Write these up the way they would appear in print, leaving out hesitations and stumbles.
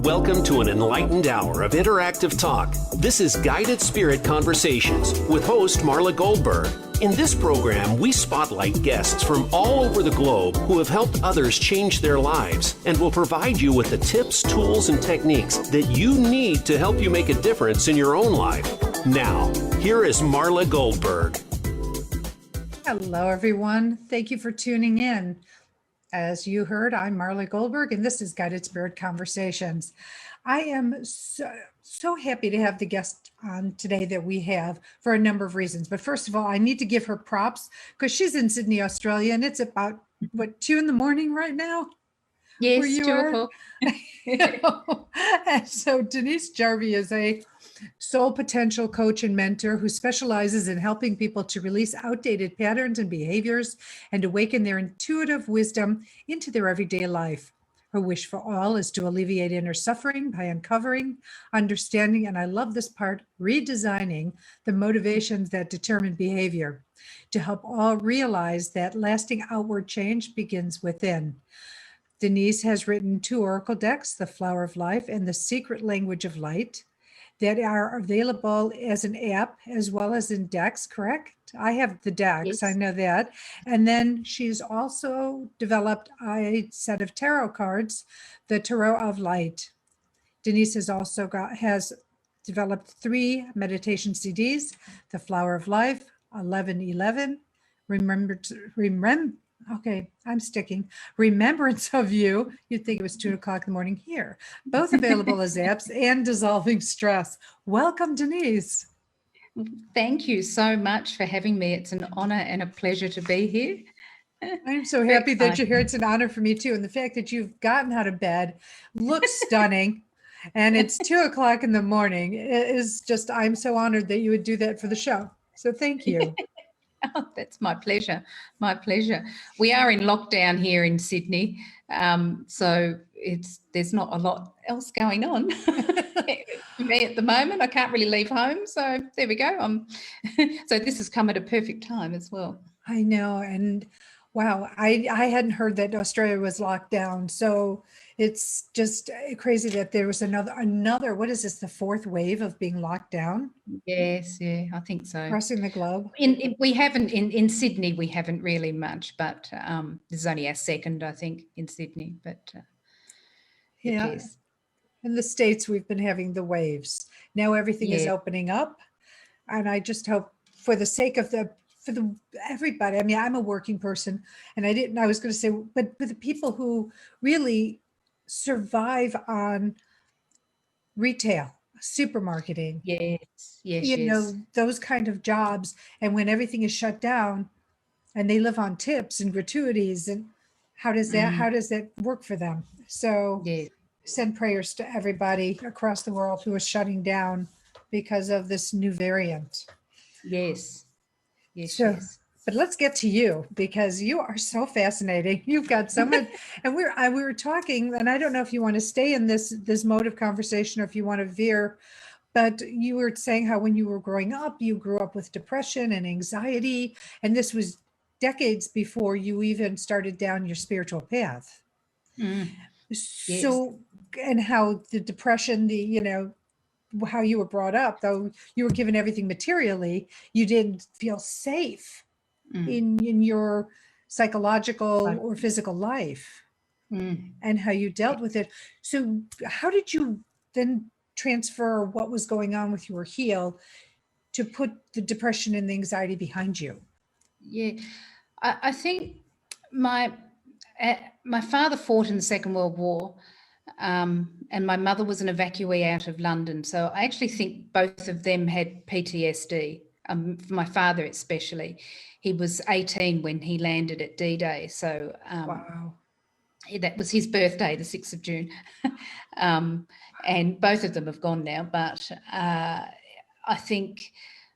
Welcome to an enlightened hour of interactive talk. This is Guided Spirit Conversations with host Marla Goldberg. In this program, we spotlight guests from all over the globe who have helped others change their lives and will provide you with the tips, tools, and techniques that you need to help you make a difference in your own life. Now, here is Marla Goldberg. Hello, everyone. Thank you for tuning in. As you heard, I'm Marla Goldberg, and this is Guided Spirit Conversations. I am so happy to have the guest on today that we have for a number of reasons. But first of all, I need to give her props because she's in Sydney, Australia, and it's about, 2 a.m. right now? Yes, 2 o'clock. And so Denise Jarvie is a soul potential coach and mentor who specializes in helping people to release outdated patterns and behaviors and awaken their intuitive wisdom into their everyday life. Her wish for all is to alleviate inner suffering by uncovering, understanding, and I love this part, redesigning the motivations that determine behavior, to help all realize that lasting outward change begins within. Denise has written 2 oracle decks, The Flower of Life and The Secret Language of Light, that are available as an app as well as in decks, correct? I have the decks, Yes. I know that. And then she's also developed a set of tarot cards, the Tarot of Light. Denise has also has developed 3 meditation CDs, The Flower of Life, 1111, Remembrance of You. You'd think it was 2 o'clock in the morning here. Both available as apps, and Dissolving Stress. Welcome, Denise. Thank you so much for having me. It's an honor and a pleasure to be here. I'm so happy that you're here. It's an honor for me too. And the fact that you've gotten out of bed looks stunning. And it's 2 o'clock in the morning is just, I'm so honored that you would do that for the show. So thank you. Oh, that's my pleasure. My pleasure. We are in lockdown here in Sydney, so there's not a lot else going on for me at the moment. I can't really leave home, so there we go. So this has come at a perfect time as well. I know, and wow, I hadn't heard that Australia was locked down, so it's just crazy that there was another. What is this? The 4th wave of being locked down? Yes, yeah, I think so. Crossing the globe. We haven't in Sydney. We haven't really much, but this is only our 2nd, I think, in Sydney. But yeah, yes. In the States, we've been having the waves. Now everything is opening up, and I just hope, for the sake of everybody. I mean, I'm a working person, and I was going to say, but the people who really survive on retail, supermarketing, yes, those kind of jobs. And when everything is shut down and they live on tips and gratuities, and how does that work for them? So send prayers to everybody across the world who is shutting down because of this new variant. Yes. But let's get to you, because you are so fascinating. You've got so much, and we were talking, and I don't know if you want to stay in this mode of conversation or if you want to veer, but you were saying how when you were growing up, you grew up with depression and anxiety, and this was decades before you even started down your spiritual path. So, and how the depression, how you were brought up, though you were given everything materially, you didn't feel safe in your psychological or physical life, and how you dealt with it. So how did you then transfer what was going on with your heel to put the depression and the anxiety behind you? Yeah, I think my father fought in the Second World War, and my mother was an evacuee out of London. So I actually think both of them had PTSD. For my father especially, he was 18 when he landed at D-Day. So Wow. That was his birthday, the 6th of June. And both of them have gone now. But I think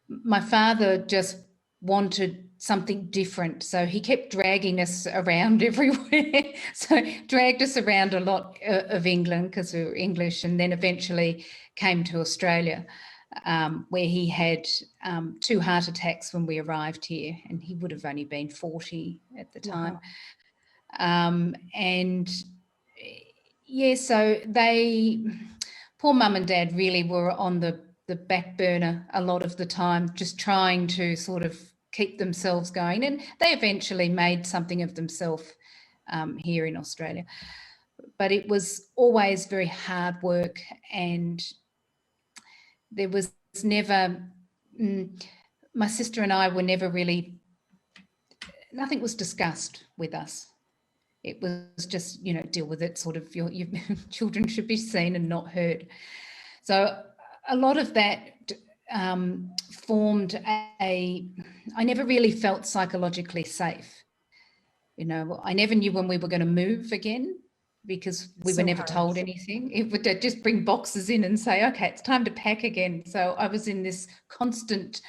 my father just wanted something different. So he kept dragging us around everywhere. So dragged us around a lot of England because we were English, and then eventually came to Australia, where he had 2 heart attacks when we arrived here, and he would have only been 40 at the time. And yeah, so poor mum and dad really were on the back burner a lot of the time, just trying to sort of keep themselves going. And they eventually made something of themselves here in Australia. But it was always very hard work, and there was never, my sister and I were never really, nothing was discussed with us. It was just, deal with it, sort of, your children should be seen and not heard. So a lot of that formed I never really felt psychologically safe. I never knew when we were going to move again, because we were never told anything. It would just bring boxes in and say, okay, it's time to pack again. So I was in this constant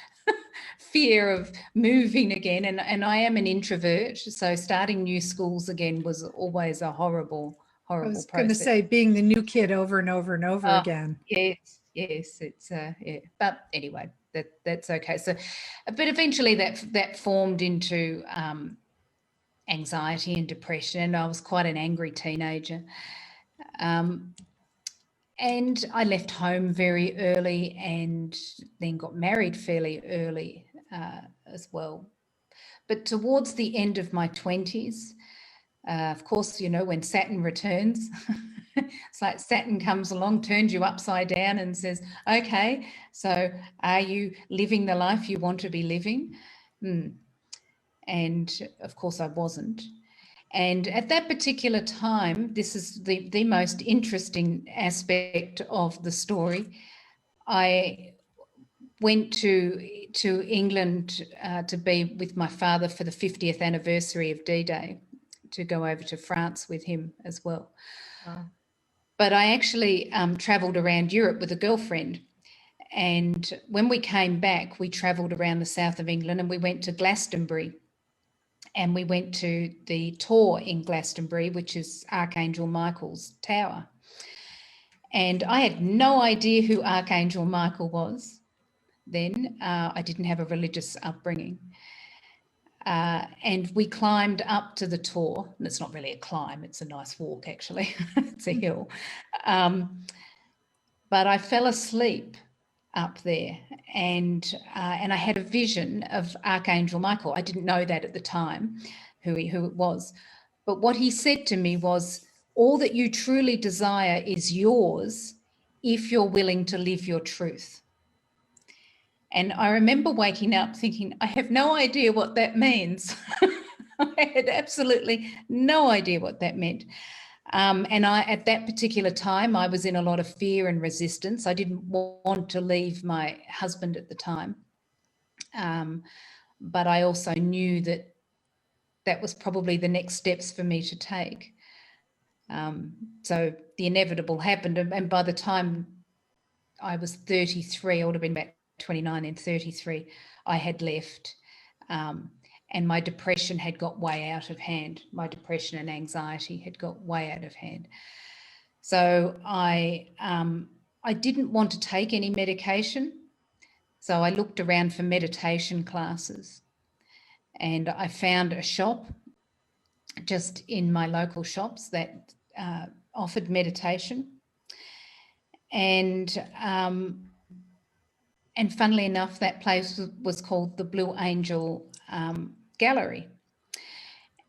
fear of moving again. And I am an introvert, so starting new schools again was always a horrible I was process. going to say, being the new kid over and over and over again. Yes, it's yeah. But anyway, that's okay. So, but eventually that formed into anxiety and depression. I was quite an angry teenager. And I left home very early and then got married fairly early as well. But towards the end of my 20s, of course, when Saturn returns, it's like Saturn comes along, turns you upside down and says, okay, so are you living the life you want to be living? And of course I wasn't. And at that particular time, this is the most interesting aspect of the story. I went to England to be with my father for the 50th anniversary of D-Day, to go over to France with him as well. Wow. But I actually travelled around Europe with a girlfriend. And when we came back, we travelled around the south of England, and we went to Glastonbury. And we went to the tour in Glastonbury, which is Archangel Michael's tower. And I had no idea who Archangel Michael was then. I didn't have a religious upbringing. And we climbed up to the tour. And it's not really a climb, it's a nice walk, actually. It's a hill. But I fell asleep up there, and I had a vision of Archangel Michael. I didn't know that at the time, who it was. But what he said to me was, all that you truly desire is yours if you're willing to live your truth. And I remember waking up thinking, I have no idea what that means. I had absolutely no idea what that meant. And at that particular time, I was in a lot of fear and resistance. I didn't want to leave my husband at the time. But I also knew that was probably the next steps for me to take. So the inevitable happened. And by the time I was 33, I would have been about 29 and 33, I had left. And my depression had got way out of hand. My depression and anxiety had got way out of hand. So I didn't want to take any medication. So I looked around for meditation classes, and I found a shop just in my local shops that offered meditation. And funnily enough, that place was called the Blue Angel Gallery,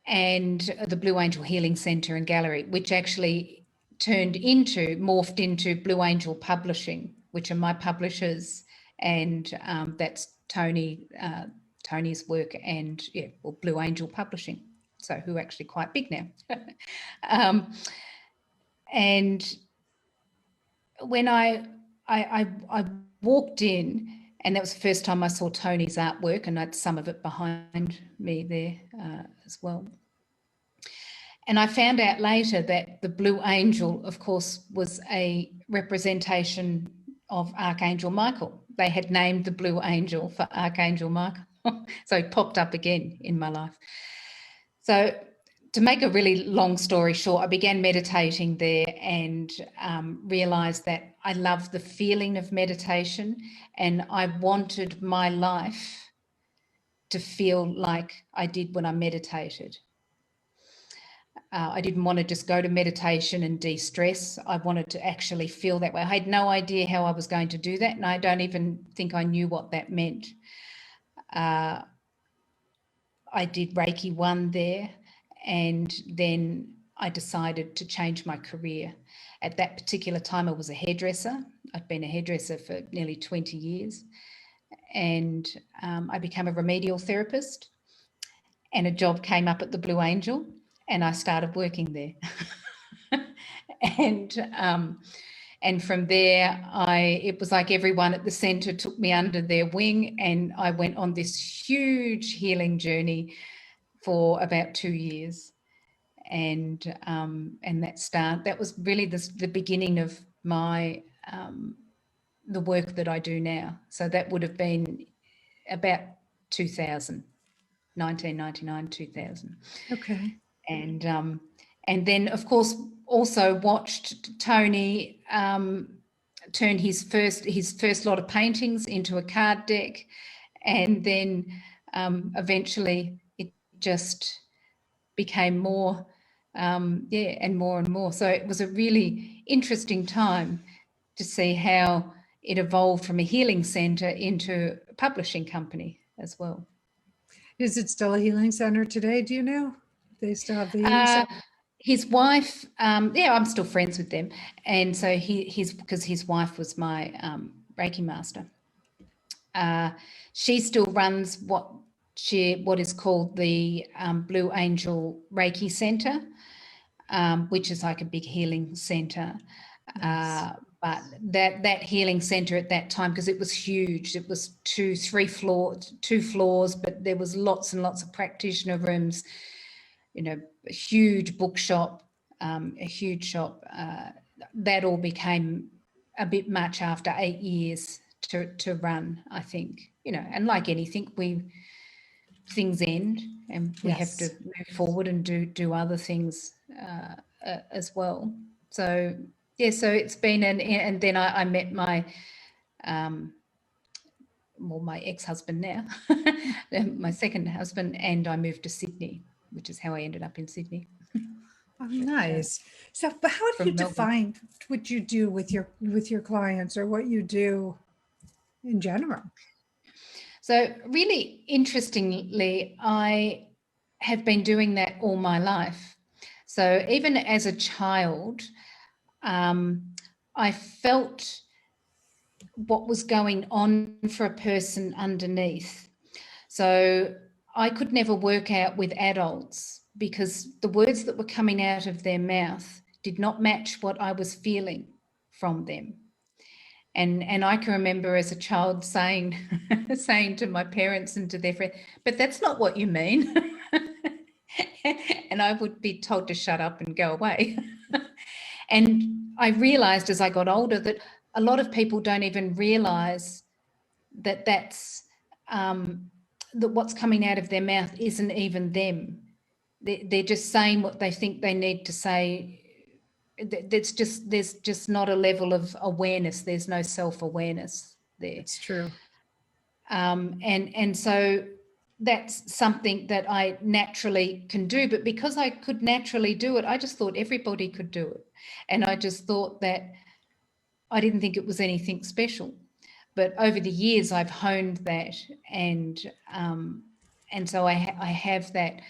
and the Blue Angel Healing Centre and Gallery, which actually morphed into Blue Angel Publishing, which are my publishers, and that's Tony's work, and Blue Angel Publishing, so who are actually quite big now. And when I walked in, and that was the first time I saw Tony's artwork, and I had some of it behind me there as well. And I found out later that the Blue Angel, of course, was a representation of Archangel Michael. They had named the Blue Angel for Archangel Michael. So he popped up again in my life. So to make a really long story short, I began meditating there, and realised that I loved the feeling of meditation, and I wanted my life to feel like I did when I meditated. I didn't want to just go to meditation and de-stress. I wanted to actually feel that way. I had no idea how I was going to do that, and I don't even think I knew what that meant. I did Reiki 1 there, and then I decided to change my career. At that particular time, I was a hairdresser. I'd been a hairdresser for nearly 20 years, and I became a remedial therapist, and a job came up at the Blue Angel, and I started working there. And from there, it was like everyone at the centre took me under their wing, and I went on this huge healing journey for about 2 years. And that was really the beginning of my the work that I do now. So that would have been about 2000. 1999, 2000. Okay. And then, of course, also watched Tony turn his first lot of paintings into a card deck, and then eventually it just became more, and more. So it was a really interesting time to see how it evolved from a healing centre into a publishing company as well. Is it still a healing center today? Do you know? They still have the healing center? His wife, I'm still friends with them. And so because his wife was my Reiki master. She still runs what is called the Blue Angel Reiki Center, which is like a big healing center. Nice. But that healing center at that time, because it was huge, it was two floors, but there was lots and lots of practitioner rooms, a huge bookshop, a huge shop. That all became a bit much after 8 years to run, I think, and like anything, things end, and we have to move forward and do other things as well. So so it's been and then I met my my ex-husband now, my second husband, and I moved to Sydney, which is how I ended up in Sydney. Oh, nice. So, but how do you define what you do with your clients, or what you do in general? So really interestingly, I have been doing that all my life. So even as a child, I felt what was going on for a person underneath. So I could never work out with adults, because the words that were coming out of their mouth did not match what I was feeling from them. And I can remember as a child saying to my parents and to their friends, but that's not what you mean. And I would be told to shut up and go away. And I realized as I got older that a lot of people don't even realize that that's that what's coming out of their mouth isn't even them. They're just saying what they think they need to say. There's just not a level of awareness. There's no self-awareness there. It's true. And so that's something that I naturally can do. But because I could naturally do it, I just thought everybody could do it. And I just thought that I didn't think it was anything special. But over the years, I've honed that, and so I have that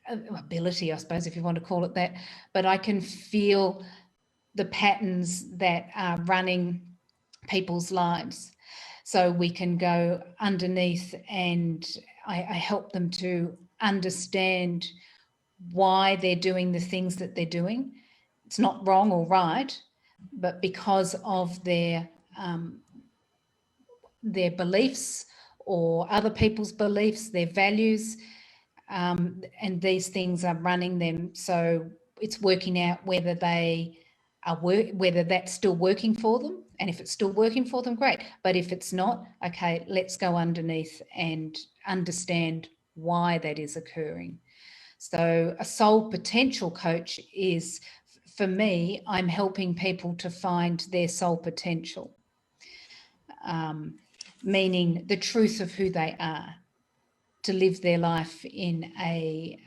ability, I suppose, if you want to call it that. But I can feel the patterns that are running people's lives. So we can go underneath, and I help them to understand why they're doing the things that they're doing. It's not wrong or right, but because of their beliefs or other people's beliefs, their values, and these things are running them. So it's working out whether whether that's still working for them. And if it's still working for them, great. But if it's not, okay, let's go underneath and understand why that is occurring. So a soul potential coach is, for me, I'm helping people to find their soul potential, meaning the truth of who they are, to live their life in a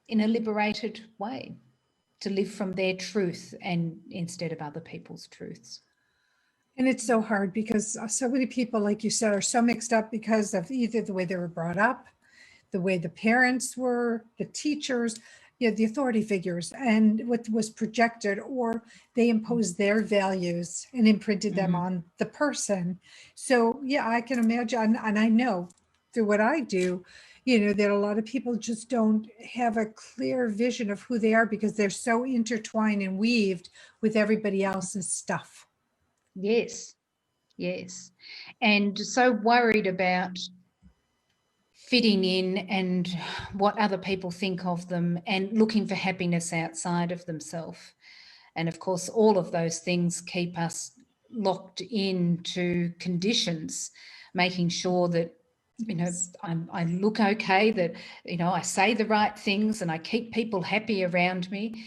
in a liberated way, to live from their truth and instead of other people's truths. And it's so hard because so many people, like you said, are so mixed up because of either the way they were brought up, the way the parents were, the teachers, the authority figures, and what was projected, or they imposed their values and imprinted them on the person. So yeah, I can imagine, and I know through what I do, that a lot of people just don't have a clear vision of who they are because they're so intertwined and weaved with everybody else's stuff. Yes, yes. And so worried about fitting in and what other people think of them and looking for happiness outside of themselves. And of course, all of those things keep us locked into conditions, making sure that, I look okay, that, I say the right things and I keep people happy around me.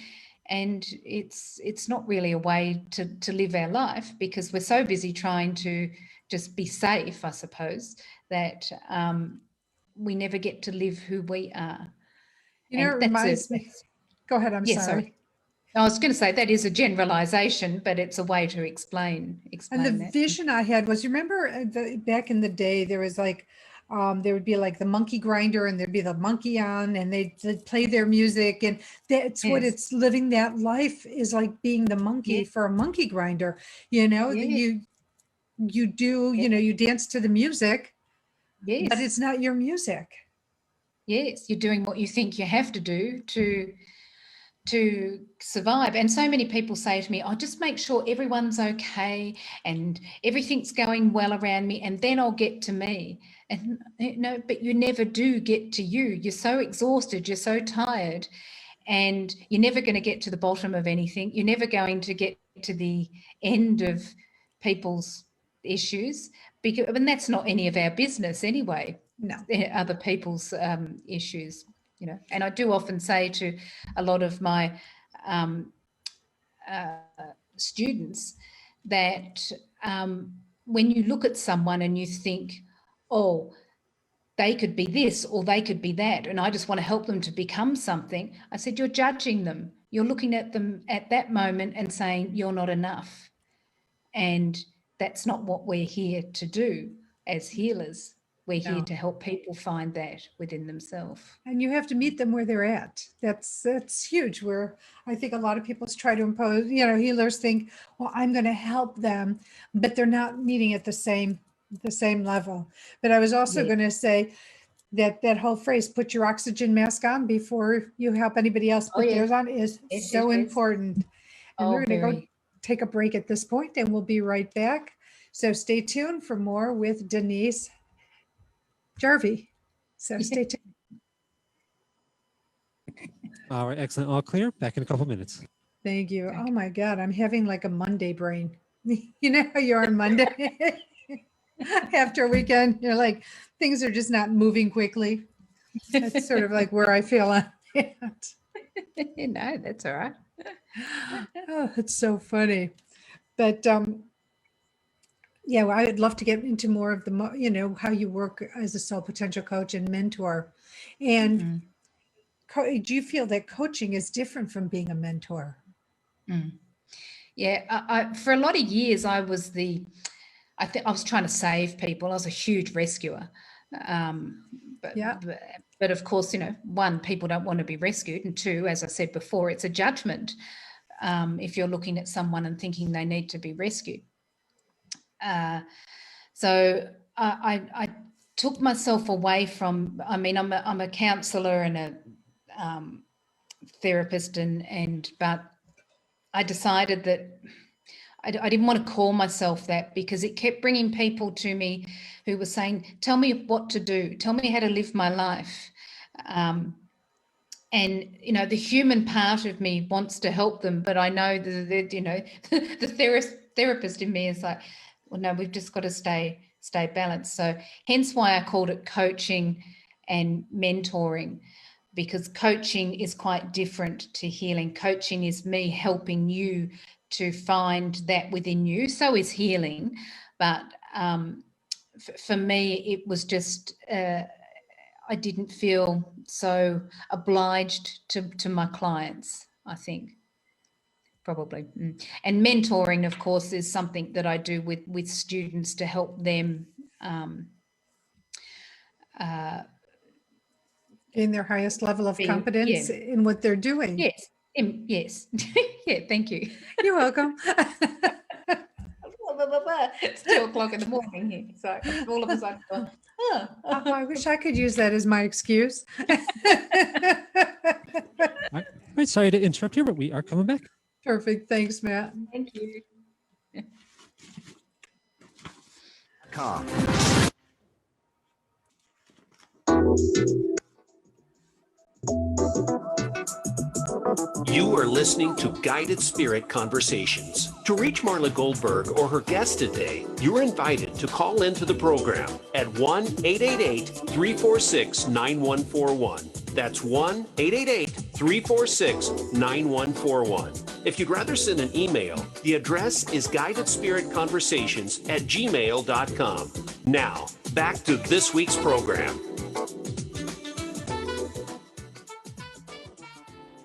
And it's not really a way to live our life, because we're so busy trying to just be safe, I suppose, that we never get to live who we are. It reminds me. Go ahead. I'm sorry. I was going to say that is a generalization, but it's a way to explain And the that. vision I had was, you remember back in the day, there was like, there would be like the monkey grinder and there'd be the monkey on and they'd play their music. And that's what it's living that life is like, being the monkey for a monkey grinder, you do, you dance to the music, but it's not your music. Yes, you're doing what you think you have to do to survive. And so many people say to me, I'll just make sure everyone's okay and everything's going well around me, and then I'll get to me. And but you never do get to you. You're so exhausted, you're so tired, and you're never going to get to the bottom of anything. You're never going to get to the end of people's issues, because, and that's not any of our business anyway. No, other people's issues. And I do often say to a lot of my students that when you look at someone and you think, oh, they could be this or they could be that, and I just want to help them to become something, I said, you're judging them. You're looking at them at that moment and saying you're not enough. And that's not what we're here to do as healers. We're here to help people find that within themselves. And you have to meet them where they're at. That's huge. Where I think a lot of people try to impose, healers think, well, I'm going to help them, but they're not meeting at the same level. But I was also going to say that whole phrase, put your oxygen mask on before you help anybody else put theirs on, is so important. And we're going to go take a break at this point and we'll be right back. So stay tuned for more with Denise Jarvie. So stay tuned. All right, excellent. All clear. Back in a couple minutes. Thank you. Oh my God, I'm having like a Monday brain. You know how you are on Monday after a weekend, you're like, things are just not moving quickly. That's sort of like where I feel on it. No, that's all right. Oh, it's so funny. But yeah, well, I'd love to get into more of the, how you work as a soul potential coach and mentor. And do you feel that coaching is different from being a mentor? Yeah, I for a lot of years, I was I was trying to save people. I was a huge rescuer. But of course, one, people don't want to be rescued. And two, as I said before, it's a judgment if you're looking at someone and thinking they need to be rescued. So I took myself away from, I'm a counsellor and a therapist, but I decided that I didn't want to call myself that, because it kept bringing people to me who were saying, tell me what to do, tell me how to live my life. And, the human part of me wants to help them, but I know that, the therapist in me is like, well, no, we've just got to stay balanced. So hence why I called it coaching and mentoring, because coaching is quite different to healing. Coaching is me helping you to find that within you. So is healing. But for me, it was just, I didn't feel so obliged to my clients, I think. Probably. And mentoring, of course, is something that I do with students to help them In their highest level of competence in what they're doing. Yes. Yes. Yeah, thank you. You're welcome. It's 2:00 in the morning here. So all of a sudden, Oh, I wish I could use that as my excuse. All right, sorry to interrupt you, but we are coming back. Perfect. Thanks, Matt. thank you. Com. You are listening to Guided Spirit Conversations. To reach Marla Goldberg or her guest today, you're invited to call into the program at 1-888-346-9141. That's 1-888-346-9141. If you'd rather send an email, the address is guidedspiritconversations@gmail.com. Now, back to this week's program.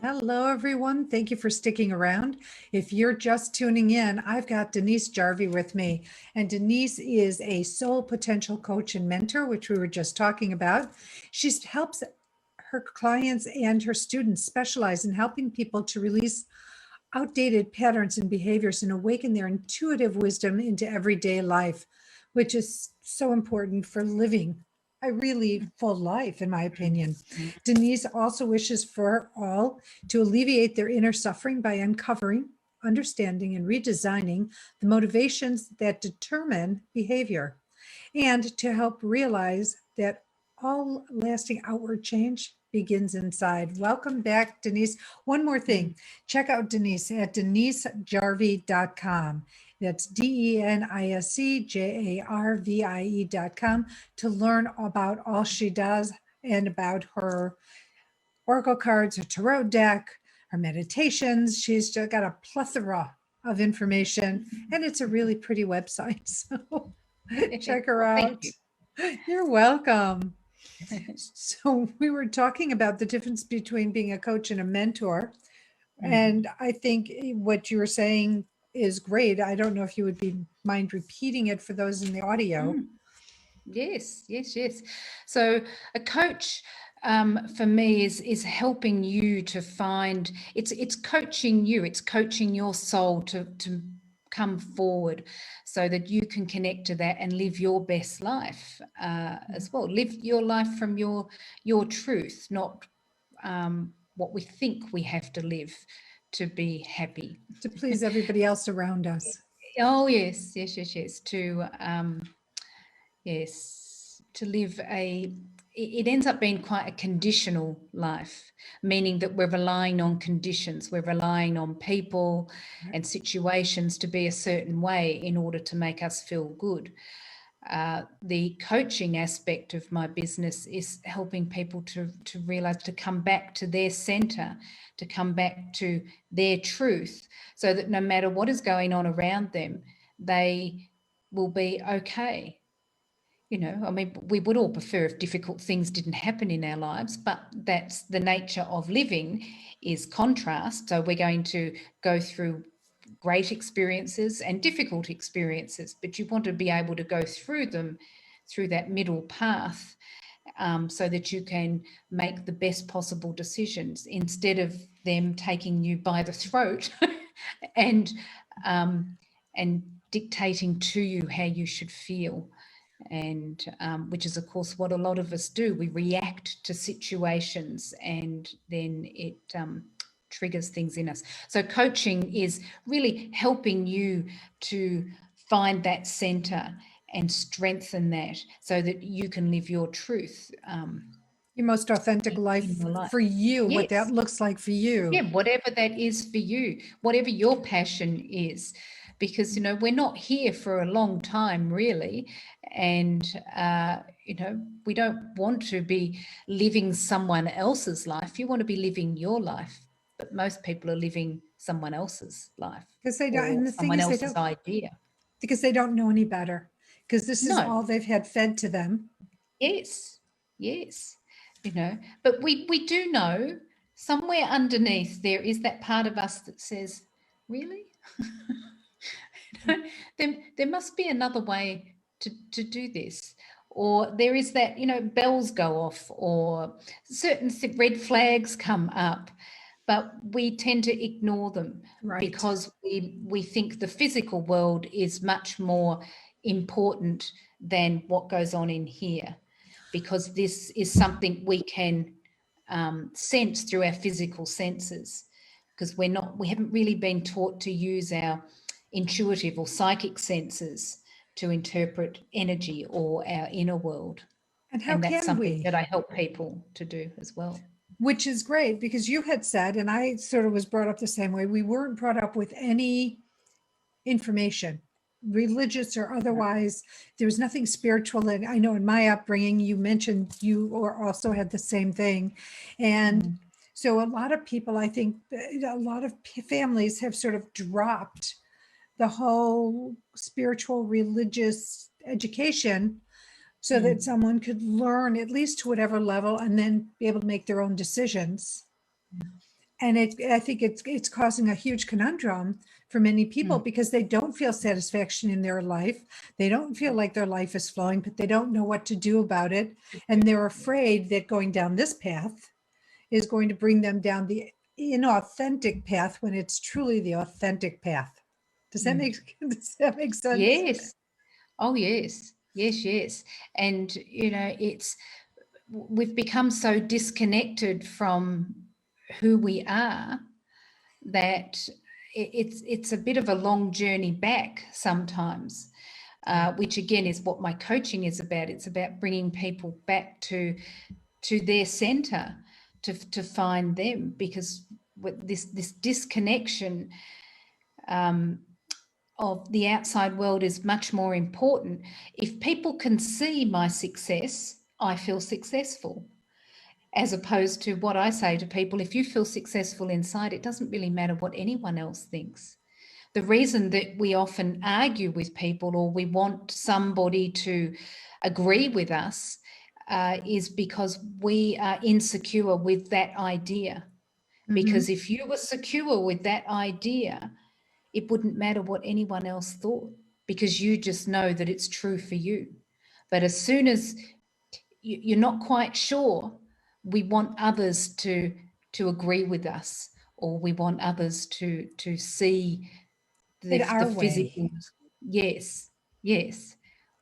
Hello, everyone. Thank you for sticking around. If you're just tuning in, I've got Denise Jarvie with me. And Denise is a soul potential coach and mentor, which we were just talking about. She helps her clients and her students specialize in helping people to release outdated patterns and behaviors and awaken their intuitive wisdom into everyday life, which is so important for living a really full life, in my opinion. Denise also wishes for all to alleviate their inner suffering by uncovering, understanding, and redesigning the motivations that determine behavior, and to help realize that all lasting outward change begins inside. Welcome back, Denise. One more thing, check out Denise at denisejarvie.com. That's DENISEJARVIE.com to learn about all she does and about her oracle cards, her tarot deck, her meditations. She's just got a plethora of information, and it's a really pretty website. So check her out. Thank you. You're welcome. So we were talking about the difference between being a coach and a mentor. And I think what you were saying is great. I don't know if you would mind repeating it for those in the audio. Yes. So a coach for me is helping you to find, it's coaching you, it's coaching your soul to come forward so that you can connect to that and live your best life as well. Live your life from your truth, not what we think we have to live to be happy. To please everybody else around us. Oh, yes. To live it ends up being quite a conditional life, meaning that we're relying on conditions. We're relying on people and situations to be a certain way in order to make us feel good. The coaching aspect of my business is helping people to realize, to come back to their center, to come back to their truth, so that no matter what is going on around them, they will be okay. You know, I mean, we would all prefer if difficult things didn't happen in our lives, but that's the nature of living, is contrast. So we're going to go through great experiences and difficult experiences, but you want to be able to go through them, through that middle path, so that you can make the best possible decisions instead of them taking you by the throat and dictating to you how you should feel. And which is, of course, what a lot of us do. We react to situations, and then it triggers things in us. So coaching is really helping you to find that center and strengthen that so that you can live your truth. Your most authentic life for you, yes. What that looks like for you. Yeah, whatever that is for you, whatever your passion is. Because, you know, we're not here for a long time, really. And, you know, we don't want to be living someone else's life. You want to be living your life. But most people are living someone else's life. Because they don't, and the thing someone is, else's idea. Because they don't know any better. Because this is all they've had fed to them. Yes. But we do know somewhere underneath there is that part of us that says, really? There must be another way to do this. Or there is that, bells go off or certain red flags come up, but we tend to ignore them because we think the physical world is much more important than what goes on in here, because this is something we can sense through our physical senses, because we haven't really been taught to use our intuitive or psychic senses to interpret energy or our inner world. And how that's can something we? that I help people to do as well. Which is great, because you had said, and I sort of was brought up the same way, we weren't brought up with any information, religious or otherwise. There was nothing spiritual. And I know in my upbringing, you mentioned you or also had the same thing. And so a lot of people, I think a lot of families have sort of dropped the whole spiritual religious education so that someone could learn at least to whatever level and then be able to make their own decisions. And I think it's causing a huge conundrum for many people because they don't feel satisfaction in their life. They don't feel like their life is flowing, but they don't know what to do about it. And they're afraid that going down this path is going to bring them down the inauthentic path when it's truly the authentic path. Does that make sense? Yes. Oh, yes. Yes. And, we've become so disconnected from who we are that it's a bit of a long journey back sometimes, which again is what my coaching is about. It's about bringing people back to their center, to find them, because with this disconnection of the outside world is much more important. If people can see my success, I feel successful. As opposed to what I say to people, if you feel successful inside, it doesn't really matter what anyone else thinks. The reason that we often argue with people or we want somebody to agree with us is because we are insecure with that idea. Because if you were secure with that idea, it wouldn't matter what anyone else thought, because you just know that it's true for you. But as soon as you're not quite sure, we want others to agree with us, or we want others to see the physical. Yes,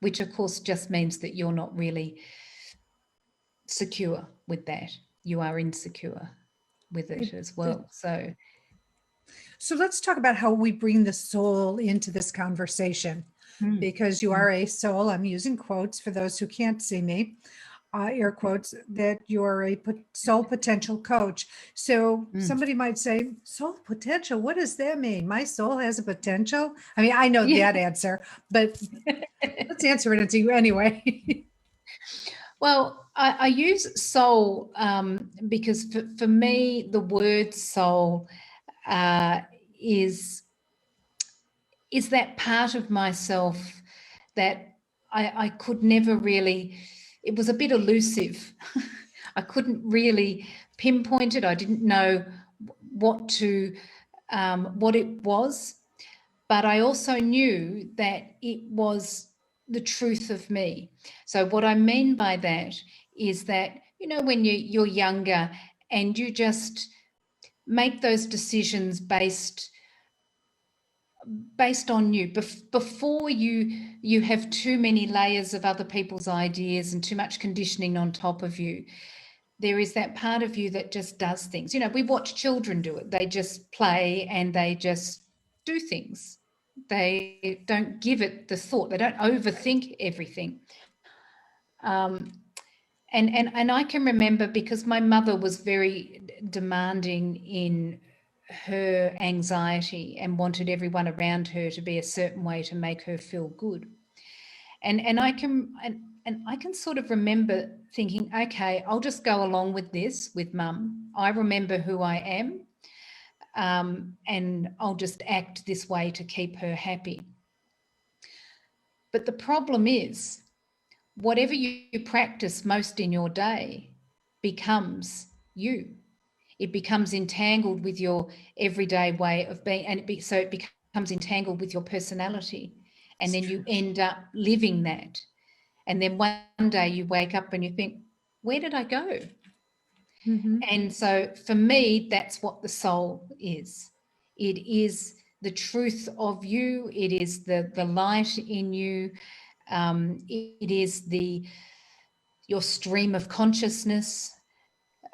which of course just means that you're not really secure with that. You are insecure with it as well. So let's talk about how we bring the soul into this conversation, because you are a soul. I'm using quotes for those who can't see me, air quotes, that you're a soul potential coach. So somebody might say, soul potential, what does that mean? My soul has a potential? I mean, I know that answer, but let's answer it anyway. Well, I use soul because for me, the word soul is that part of myself that I could never really, it was a bit elusive. I couldn't really pinpoint it. I didn't know what it was, but I also knew that it was the truth of me. So what I mean by that is that, when you're younger and you just make those decisions based on you, before you have too many layers of other people's ideas and too much conditioning on top of you, there is that part of you that just does things. We watch children do it. They just play and they just do things. They don't give it the thought. They don't overthink everything. And I can remember, because my mother was very demanding in her anxiety and wanted everyone around her to be a certain way to make her feel good. And I can sort of remember thinking, okay, I'll just go along with this with Mum. I remember who I am, and I'll just act this way to keep her happy. But the problem is, whatever you practice most in your day becomes you. It becomes entangled with your everyday way of being, and so it becomes entangled with your personality. And then you end up living that. And then one day you wake up and you think, where did I go? And so for me, that's what the soul is. It is the truth of you. It is the light in you. It is your stream of consciousness.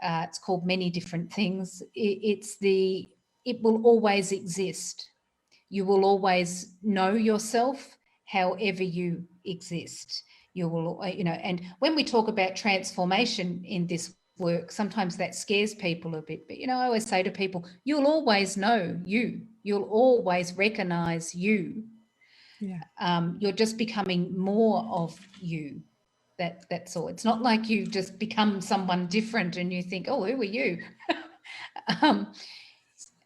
It's called many different things. It will always exist. You will always know yourself however you exist. You will, and when we talk about transformation in this work, sometimes that scares people a bit. But, I always say to people, you'll always know you. You'll always recognize you. Yeah. You're just becoming more of you. That's all. It's not like you just become someone different and you think, oh, who are you?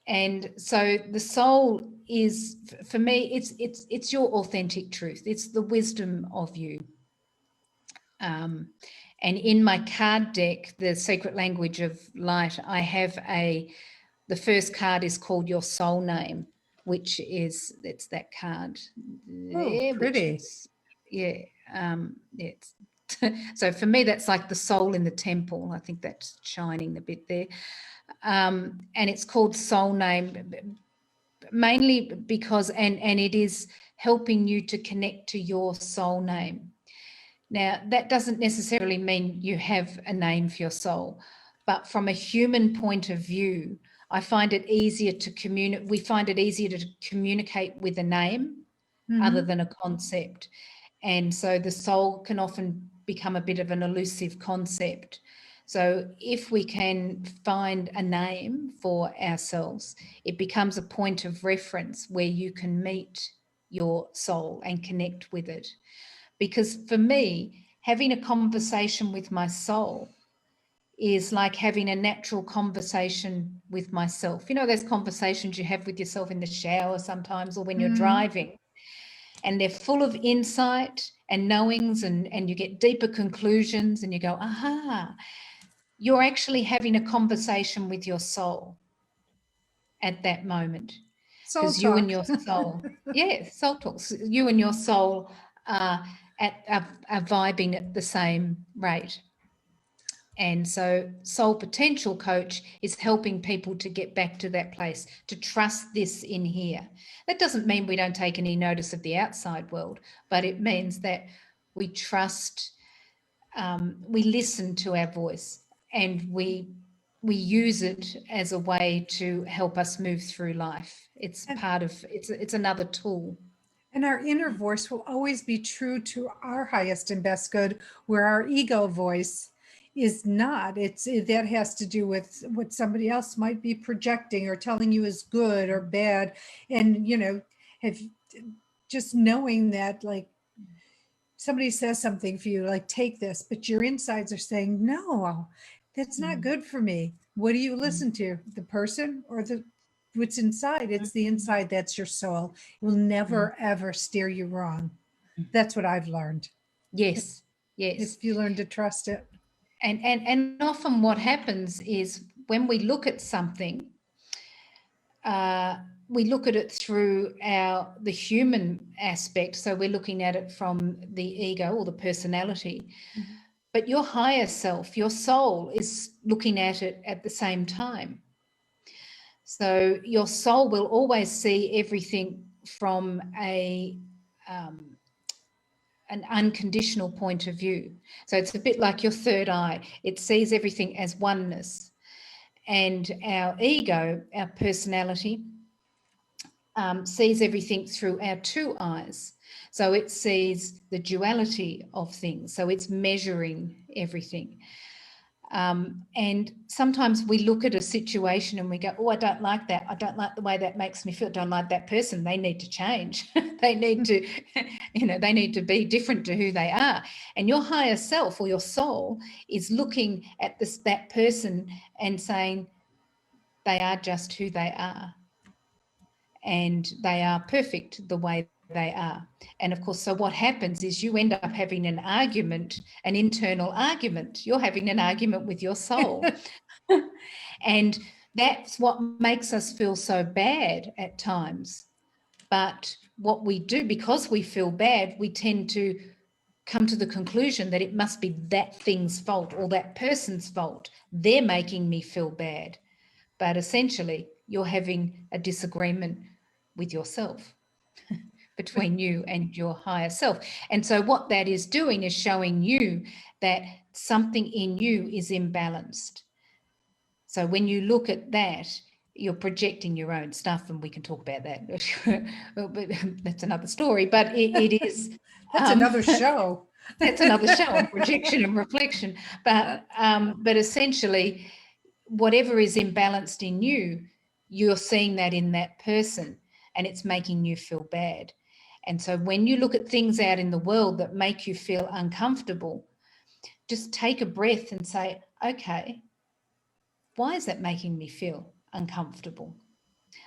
And so the soul is, for me, it's your authentic truth. It's the wisdom of you. And in my card deck, the Secret Language of Light, I have the first card is called Your Soul Name, it's that card there. Oh, pretty. It's so for me, that's like the soul in the temple. I think that's shining a bit there. And it's called Soul Name, mainly because, and it is helping you to connect to your soul name. Now, that doesn't necessarily mean you have a name for your soul, but from a human point of view, I find it easier to communicate. We find it easier to communicate with a name other than a concept. And so the soul can often become a bit of an elusive concept. So if we can find a name for ourselves, it becomes a point of reference where you can meet your soul and connect with it. Because for me, having a conversation with my soul is like having a natural conversation with myself. Those conversations you have with yourself in the shower sometimes, or when you're driving, and they're full of insight and knowings, and you get deeper conclusions and you go, aha, you're actually having a conversation with your soul at that moment. Because you and your soul, soul talks, you and your soul are vibing at the same rate. And so Soul Potential Coach is helping people to get back to that place, to trust this in here. That doesn't mean we don't take any notice of the outside world, but it means that we trust, we listen to our voice, and we use it as a way to help us move through life. It's it's another tool. And our inner voice will always be true to our highest and best good, where our ego voice is not. That has to do with what somebody else might be projecting or telling you is good or bad. And, just knowing that, like, somebody says something for you, like, take this, but your insides are saying, no, that's not good for me. What do you listen to? The person or what's inside? It's the inside. That's your soul. It will never, ever steer you wrong. That's what I've learned. Yes. If you learn to trust it. And often what happens is when we look at something, we look at it through the human aspect. So we're looking at it from the ego or the personality. But your higher self, your soul, is looking at it at the same time. So your soul will always see everything from an unconditional point of view. So it's a bit like your third eye. It sees everything as oneness. And our ego, our personality, sees everything through our two eyes. So it sees the duality of things. So it's measuring everything. And sometimes we look at a situation and we go, oh, I don't like that. I don't like the way that makes me feel. I don't like that person. They need to change. They need to, they need to be different to who they are. And your higher self or your soul is looking at that person and saying they are just who they are. And they are perfect the way they are. And of course, so what happens is you end up having an argument, an internal argument. You're having an argument with your soul. And that's what makes us feel so bad at times. But what we do, because we feel bad, we tend to come to the conclusion that it must be that thing's fault or that person's fault. They're making me feel bad. But essentially, you're having a disagreement with yourself, between you and your higher self. And so what that is doing is showing you that something in you is imbalanced. So when you look at that, you're projecting your own stuff, and we can talk about that. But that's another story, but it is. That's another show. That's another show on projection and reflection. But essentially, whatever is imbalanced in you, you're seeing that in that person, and it's making you feel bad. And so when you look at things out in the world that make you feel uncomfortable, just take a breath and say, okay, why is that making me feel uncomfortable?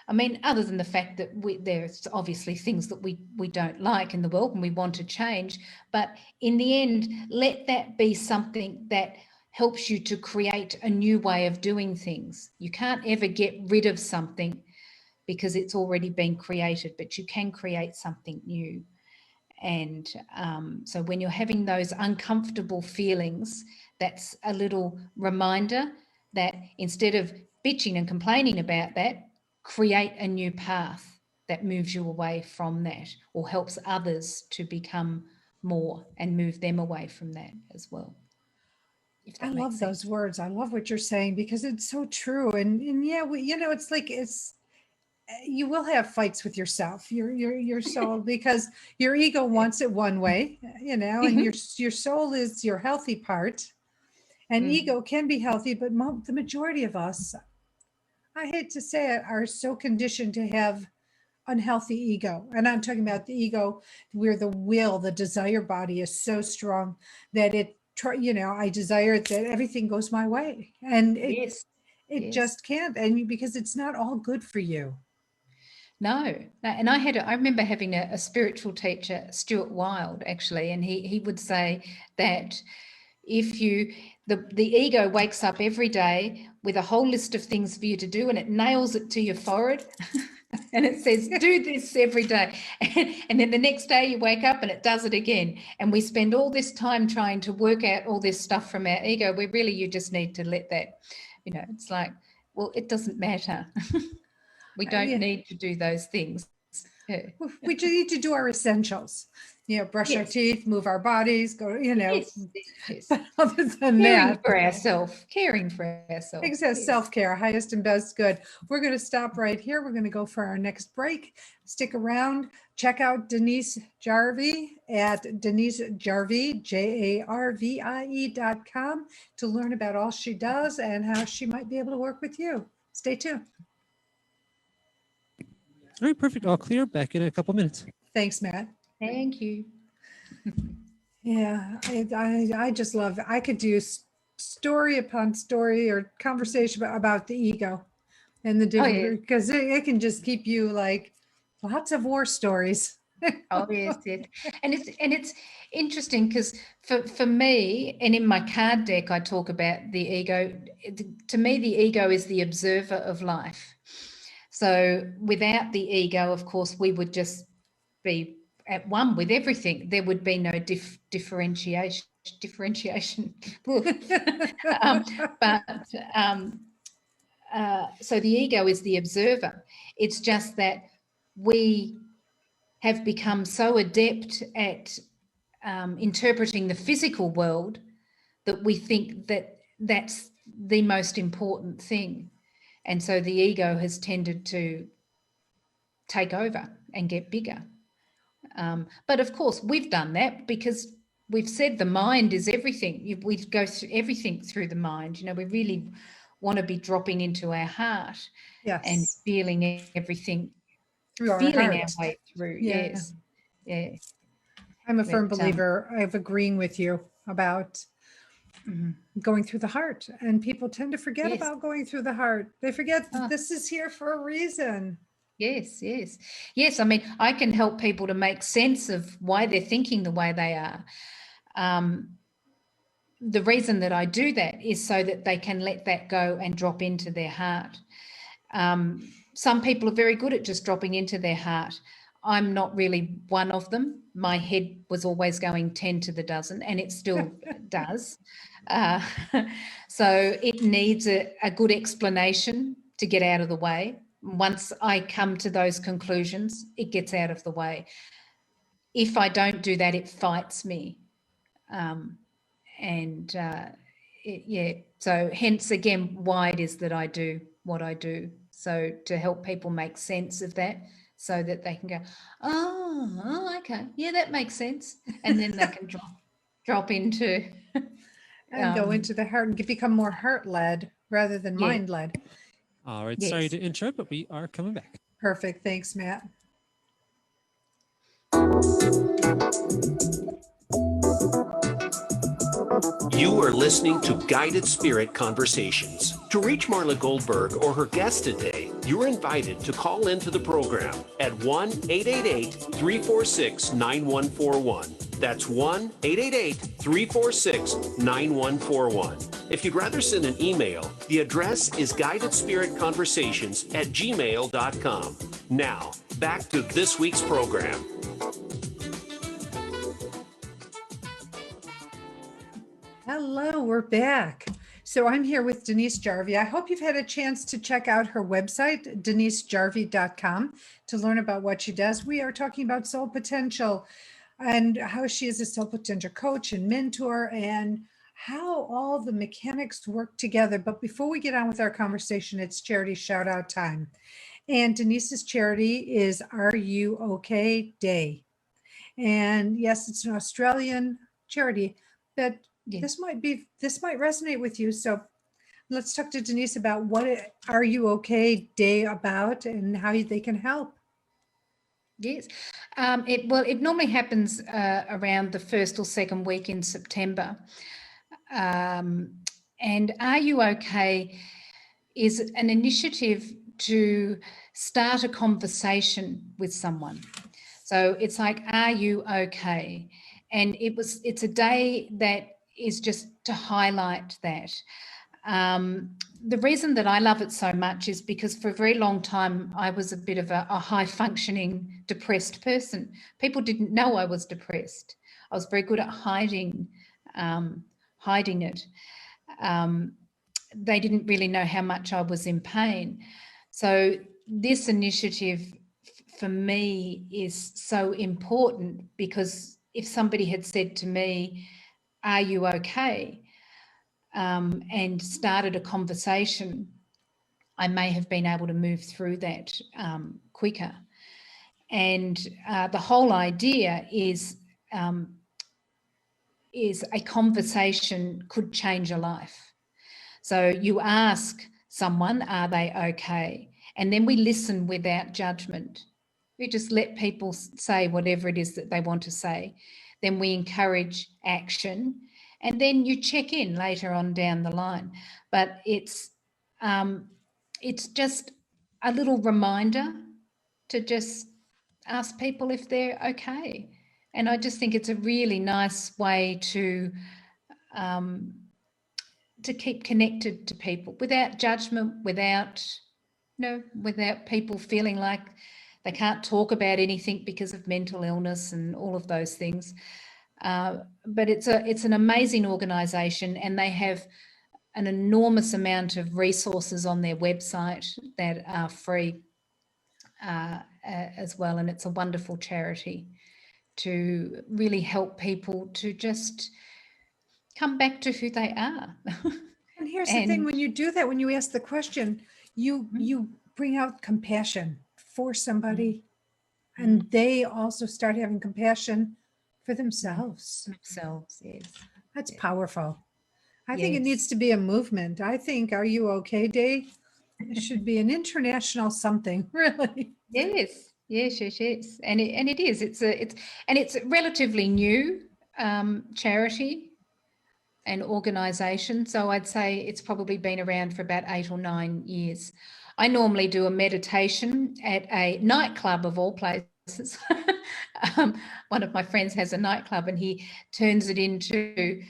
I mean, other than the fact that there's obviously things that we don't like in the world and we want to change, but in the end, let that be something that helps you to create a new way of doing things. You can't ever get rid of something because it's already been created, but you can create something new. And so when you're having those uncomfortable feelings, that's a little reminder that instead of bitching and complaining about that, create a new path that moves you away from that, or helps others to become more and move them away from that as well. I love those words. I love what you're saying, because it's so true. And yeah, it's like, you will have fights with yourself, your soul, because your ego wants it one way, and your soul is your healthy part, and ego can be healthy, but the majority of us, I hate to say it, are so conditioned to have unhealthy ego. And I'm talking about the ego where the desire body is so strong that I desire that everything goes my way, and it just can't, and because it's not all good for you. No. And I remember having a spiritual teacher, Stuart Wilde, actually, and he would say that if the ego wakes up every day with a whole list of things for you to do, and it nails it to your forehead and it says, do this every day. And then the next day you wake up and it does it again. And we spend all this time trying to work out all this stuff from our ego, where really you just need to let that, it's like, well, it doesn't matter. We don't need to do those things. Yeah. We just need to do our essentials, brush our teeth, move our bodies, go, Yes. But other than caring for ourselves. Exactly. Self-care, highest and best good. We're going to stop right here. We're going to go for our next break. Stick around. Check out Denise Jarvie at Denise Jarvie, JARVIE.com, to learn about all she does and how she might be able to work with you. Stay tuned. All right, perfect. All clear. Back in a couple minutes. Thanks, Matt. Thank you. Yeah, I just love it. I could do story upon story or conversation about the ego and the different, because it can just keep you like lots of war stories. Oh yes, it. And it's interesting because for me, and in my card deck, I talk about the ego. To me, the ego is the observer of life. So without the ego, of course, we would just be at one with everything. There would be no differentiation. So the ego is the observer. It's just that we have become so adept at interpreting the physical world that we think that that's the most important thing. And so the ego has tended to take over and get bigger. But of course, we've done that because we've said the mind is everything. We go through everything through the mind. We really want to be dropping into our heart and feeling everything, feeling our way through. Yeah. Yes. Yeah. I'm a firm believer of agreeing with you about going through the heart, and people tend to forget about going through the heart. They forget that this is here for a reason. Yes, yes. Yes, I mean, I can help people to make sense of why they're thinking the way they are. The reason that I do that is so that they can let that go and drop into their heart. Some people are very good at just dropping into their heart. I'm not really one of them. My head was always going 10 to the dozen, and it still does. So it needs a good explanation to get out of the way. Once I come to those conclusions, it gets out of the way. If I don't do that, it fights me. So hence again why it is that I do what I do, so to help people make sense of that, so that they can go, oh okay, yeah, that makes sense, and then they can drop into And go into the heart and become more heart-led rather than Yeah. mind-led. All right. Yes. Sorry to interrupt, but we are coming back. Perfect. Thanks, Matt. You are listening to Guided Spirit Conversations. To reach Marla Goldberg or her guest today, you're invited to call into the program at 1-888-346-9141. That's 1-888-346-9141. If you'd rather send an email, the address is guidedspiritconversations@gmail.com. Now, back to this week's program. Hello, we're back. So I'm here with Denise Jarvie. I hope you've had a chance to check out her website, denisejarvie.com, to learn about what she does. We are talking about soul potential and how she is a soul potential coach and mentor and how all the mechanics work together. But before we get on with our conversation, it's charity shout out time. And Denise's charity is Are You OK Day. And yes, it's an Australian charity, but Yes. this might resonate with you. So let's talk to Denise about what Are You OK Day about and how they can help. Yes. It normally happens around the first or second week in September. And Are You OK is an initiative to start a conversation with someone. So it's like, are you okay? And it's a day that is just to highlight that. The reason that I love it so much is because for a very long time, I was a bit of a high functioning depressed person. People didn't know I was depressed. I was very good at hiding it. They didn't really know how much I was in pain. So this initiative for me is so important, because if somebody had said to me, are you okay? And started a conversation, I may have been able to move through that quicker. And the whole idea is a conversation could change a life. So you ask someone, are they okay? And then we listen without judgment. We just let people say whatever it is that they want to say. Then we encourage action, and then you check in later on down the line. But it's just a little reminder to just ask people if they're okay. And I just think it's a really nice way to keep connected to people without judgment, without people feeling like they can't talk about anything because of mental illness and all of those things. But it's an amazing organisation, and they have an enormous amount of resources on their website that are free as well. And it's a wonderful charity to really help people to just come back to who they are. And here's the thing, when you do that, when you ask the question, you bring out compassion for somebody, and they also start having compassion for themselves. Yes. That's powerful. I think it needs to be a movement. I think Are You OK Day should be an international something, really. Yes. And it is. It's a relatively new charity and organisation. So I'd say it's probably been around for about 8 or 9 years. I normally do a meditation at a nightclub of all places. One of my friends has a nightclub and he turns it into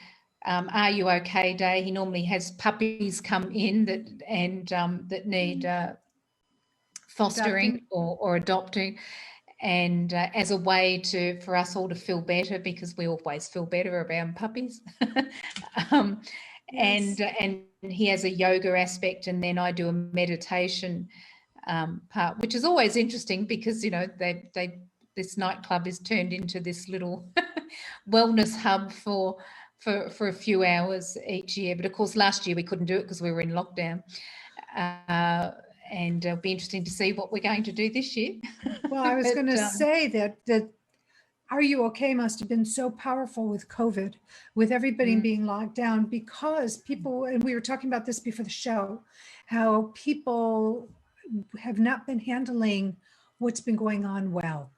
Are You Okay Day. He normally has puppies come in that need fostering or adopting, and as a way for us all to feel better, because we always feel better around puppies. Yes. And he has a yoga aspect, and then I do a meditation part, which is always interesting because this nightclub is turned into this little wellness hub for a few hours each year. But of course, last year we couldn't do it because we were in lockdown. And it'll be interesting to see what we're going to do this year. Well, I was But, going to say that Are You Okay must have been so powerful with COVID, with everybody being locked down, because people, and we were talking about this before the show, how people have not been handling what's been going on well.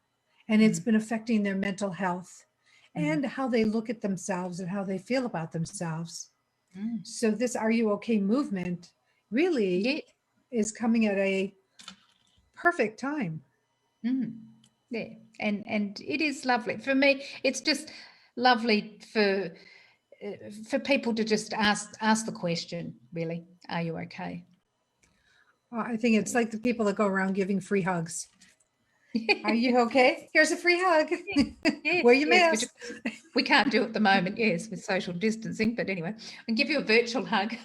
And it's been affecting their mental health and how they look at themselves and how they feel about themselves. So this Are You Okay movement really yeah. is coming at a perfect time. Yeah, and it is lovely for me. It's just lovely for people to just ask the question, really, are you okay? I think it's like the people that go around giving free hugs. Are you okay? Here's a free hug. Yes, Wear your yes, mask. we can't do at the moment, yes, with social distancing, but anyway, I'll give you a virtual hug.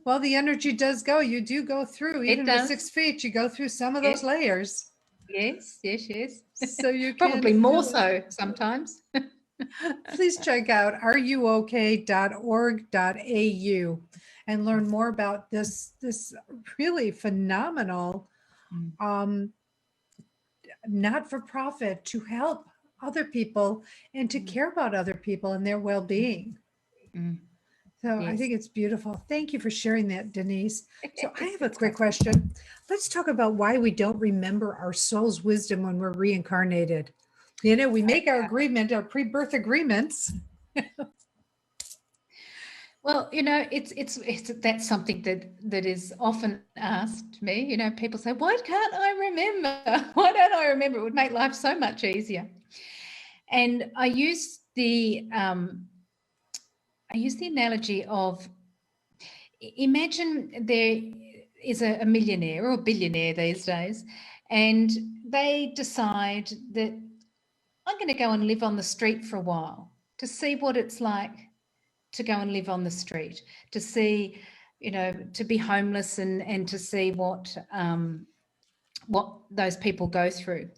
Well, the energy does go. You do go through, It even with does. 6 feet, you go through some of Yeah. those layers. Yes. So you Probably can more feel it. so sometimes. Please check out ruok.org.au and learn more about this really phenomenal not-for-profit to help other people and to care about other people and their well-being. So I Yes. think it's beautiful. Thank you for sharing that, Denise. So I have a It's quick question. Let's talk about why we don't remember our soul's wisdom when we're reincarnated. You know, we make our agreement, our pre-birth agreements. Well, it's that's something that is often asked me. People say, "Why can't I remember? Why don't I remember? It would make life so much easier." And I use the analogy of, imagine there is a millionaire or a billionaire these days, and they decide that I'm going to go and live on the street for a while to see what it's like to go and live on the street, to see, to be homeless and to see what those people go through.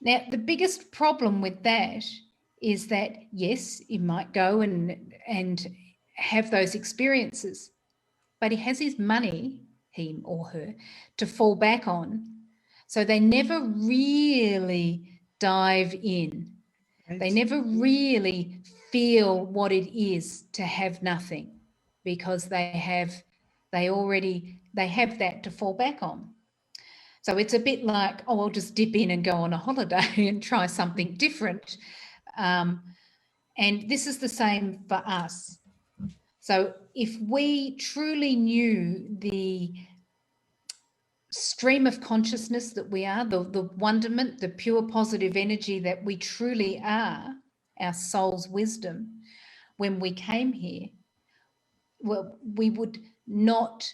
Now, the biggest problem with that is that, yes, he might go and have those experiences, but he has his money, him or her, to fall back on. So they never really dive in. Right. They never really feel what it is to have nothing, because they have that to fall back on. So it's a bit like, oh, I'll just dip in and go on a holiday and try something different. And this is the same for us. So if we truly knew the stream of consciousness that we are, the wonderment, the pure positive energy that we truly are, our soul's wisdom, when we came here, well, we would not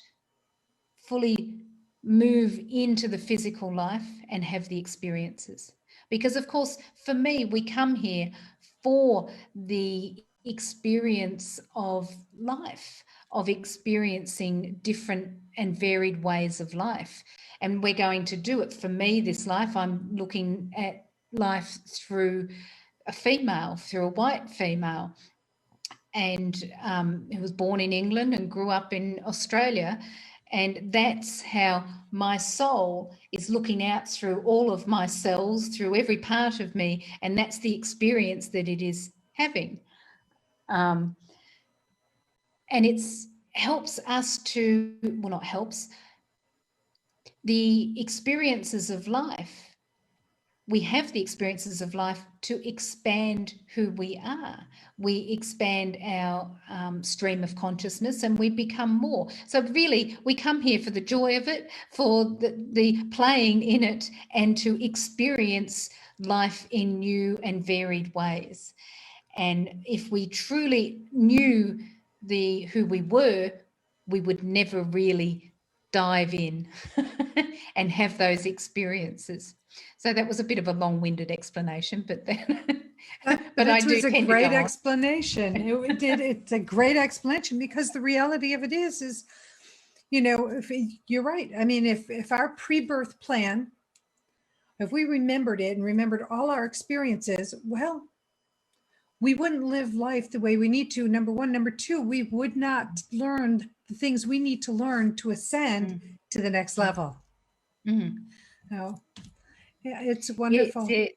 fully move into the physical life and have the experiences. Because, of course, for me, we come here for the experience of life, of experiencing different and varied ways of life. And we're going to do it. For me, this life, I'm looking at life through a female, through a white female, and who was born in England and grew up in Australia. And that's how my soul is looking out through all of my cells, through every part of me. And that's the experience that it is having. And it helps us to, well, not helps, the experiences of life we have the experiences of life to expand who we are. We expand our stream of consciousness and we become more. So really, we come here for the joy of it, for the playing in it, and to experience life in new and varied ways. And if we truly knew who we were, we would never really dive in and have those experiences. So that was a bit of a long-winded explanation, but it was a great explanation. It's a great explanation, because the reality of it is, you're right. I mean, if our pre-birth plan, if we remembered it and remembered all our experiences, well, we wouldn't live life the way we need to, number one. Number two, we would not learn the things we need to learn to ascend to the next level. Oh, yeah, it's wonderful. Yes,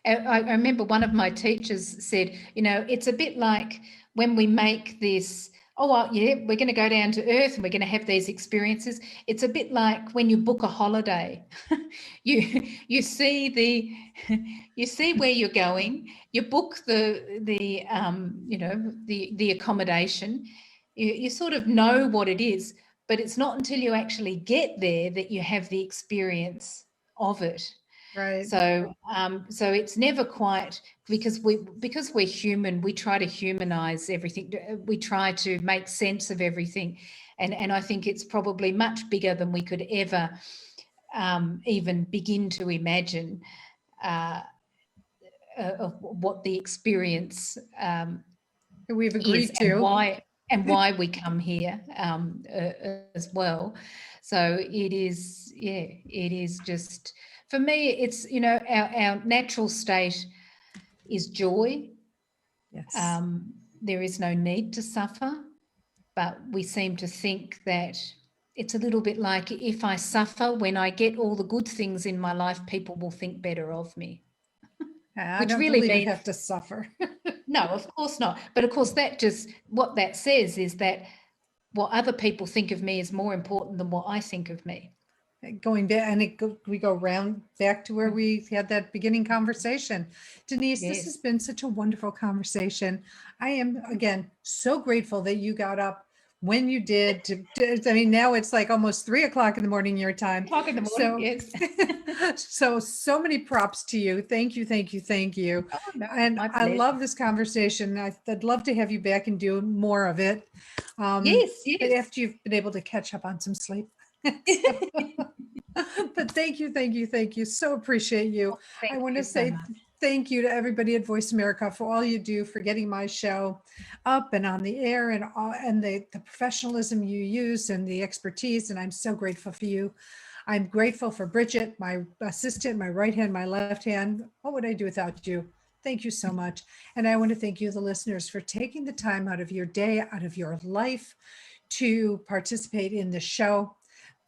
I remember one of my teachers said, it's a bit like when we make this, we're going to go down to earth and we're going to have these experiences. It's a bit like when you book a holiday. you see you see where you're going. You book the accommodation. You sort of know what it is, but it's not until you actually get there that you have the experience of it. Right. So it's never quite, because we're human, we try to humanize everything. We try to make sense of everything. And I think it's probably much bigger than we could ever even begin to imagine of what the experience we've agreed is, to. and why we come here as well. So it is just, for me, it's, our natural state is joy. Yes. There is no need to suffer, but we seem to think that it's a little bit like, if I suffer, when I get all the good things in my life, people will think better of me. I don't really believe you have to suffer. No, of course not. But of course, what that says is that what other people think of me is more important than what I think of me. Going back, and we go round back to where we had that beginning conversation. Denise, Yes. This has been such a wonderful conversation. I am, again, so grateful that you got up when you did. I mean, now it's like almost 3:00 in the morning your time. 3:00 in the morning, yes. so many props to you. Thank you, thank you, thank you. Oh, no, and my I pleasure. love this conversation. I'd love to have you back and do more of it. Yes. But after you've been able to catch up on some sleep. But thank you. So appreciate you. Thank I want you to so say much. thank you to everybody at Voice America for all you do, for getting my show up and on the air, and the professionalism you use and the expertise. And I'm so grateful for you. I'm grateful for Bridget, my assistant, my right hand, my left hand. What would I do without you? Thank you so much. And I want to thank you, the listeners, for taking the time out of your day, out of your life, to participate in the show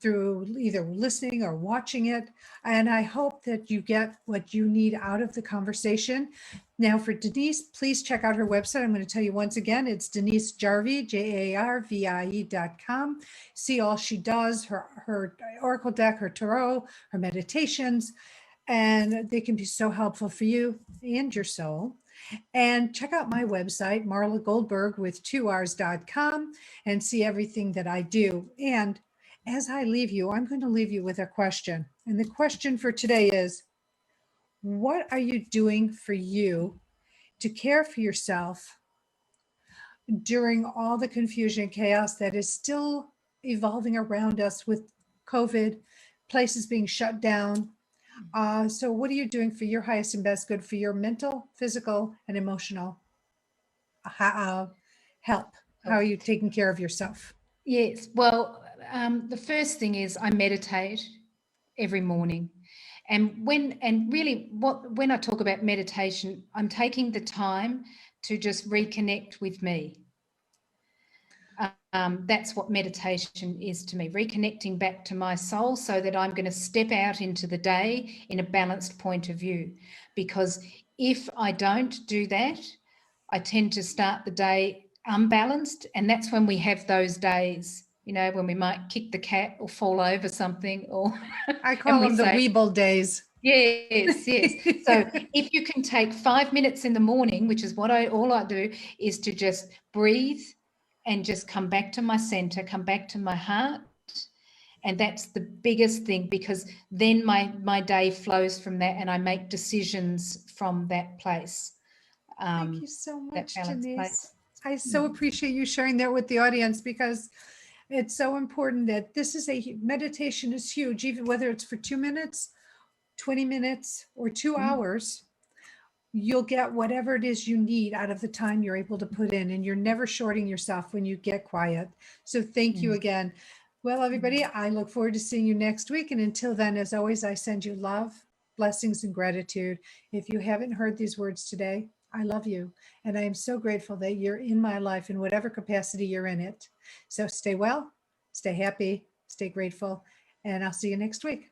through either listening or watching it. And I hope that you get what you need out of the conversation. Now for Denise, please check out her website. I'm going to tell you once again, it's Denise Jarvie, JARVIE.com. See all she does, her oracle deck, her tarot, her meditations, and they can be so helpful for you and your soul. And check out my website, MarlaGoldberrg with 2Rs.com, and see everything that I do. And as I leave you, I'm going to leave you with a question. And the question for today is, what are you doing for you to care for yourself during all the confusion and chaos that is still evolving around us with COVID, places being shut down? So what are you doing for your highest and best good, for your mental, physical, and emotional help? How are you taking care of yourself? Yes. Well, the first thing is I meditate every morning. And when I talk about meditation, I'm taking the time to just reconnect with me. That's what meditation is to me, reconnecting back to my soul, so that I'm going to step out into the day in a balanced point of view. Because if I don't do that, I tend to start the day unbalanced. And that's when we have those days, when we might kick the cat or fall over something, or I call them the Weeble days. Yes, yes. So if you can take 5 minutes in the morning, which is what all I do, is to just breathe and just come back to my center, come back to my heart. And that's the biggest thing, because then my day flows from that and I make decisions from that place. Thank you so much, balanced Denise. place. I so appreciate you sharing that with the audience, because it's so important that this is meditation is huge, even whether it's for 2 minutes, 20 minutes, or 2 hours. You'll get whatever it is you need out of the time you're able to put in, and you're never shorting yourself when you get quiet. So thank you again. Well, everybody, I look forward to seeing you next week. And until then, as always, I send you love, blessings, and gratitude. If you haven't heard these words today, I love you. And I am so grateful that you're in my life in whatever capacity you're in it. So stay well, stay happy, stay grateful, and I'll see you next week.